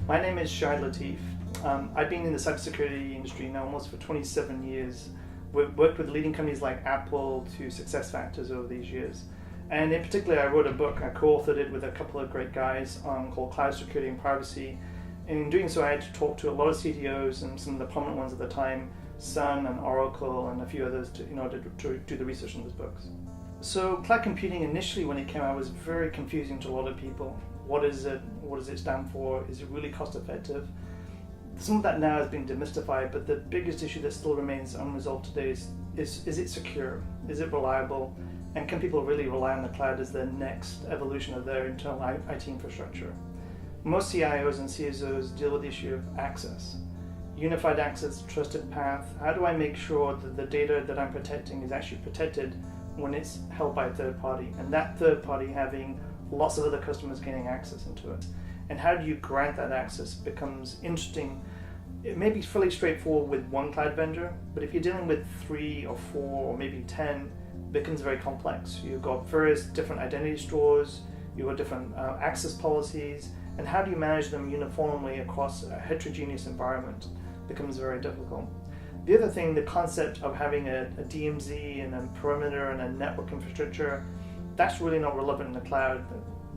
My name is Shahid Latif. I've been in the cybersecurity industry now almost for 27 years. We've worked with leading companies like Apple to SuccessFactors over these years. And in particular, I wrote a book, I co-authored it with a couple of great guys called Cloud Security and Privacy. And in doing so, I had to talk to a lot of CTOs and some of the prominent ones at the time, Sun and Oracle and a few others in order to do the research on those books. So cloud computing initially when it came out was very confusing to a lot of people. What is it? What does it stand for? Is it really cost effective? Some of that now has been demystified, but the biggest issue that still remains unresolved today is it secure? Is it reliable? And can people really rely on the cloud as the next evolution of their internal IT infrastructure? Most CIOs and CSOs deal with the issue of access. Unified access, trusted path. How do I make sure that the data that I'm protecting is actually protected when it's held by a third party, and that third party having lots of other customers gaining access into it? And how do you grant that access becomes interesting. It may be fairly straightforward with one cloud vendor, but if you're dealing with 3 or 4 or maybe 10, it becomes very complex. You've got various different identity stores, you've got different access policies, and how do you manage them uniformly across a heterogeneous environment becomes very difficult. The other thing, the concept of having a DMZ and a perimeter and a network infrastructure, that's really not relevant in the cloud.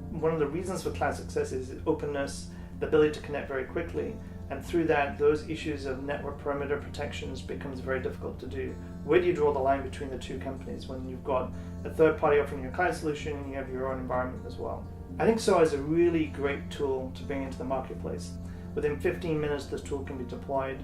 One of the reasons for cloud success is openness, the ability to connect very quickly, and through that, those issues of network perimeter protections becomes very difficult to do. Where do you draw the line between the two companies when you've got a third party offering your cloud solution and you have your own environment as well? I think Soha is a really great tool to bring into the marketplace. Within 15 minutes, this tool can be deployed.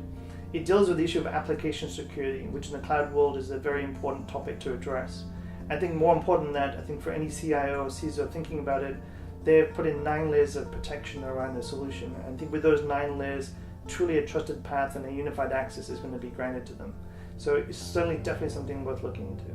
It deals with the issue of application security, which in the cloud world is a very important topic to address. I think more important than that, I think for any CIO or CISO thinking about it, they've put in 9 layers of protection around the solution. And I think with those 9 layers, truly a trusted path and a unified access is going to be granted to them. So it's certainly definitely something worth looking into.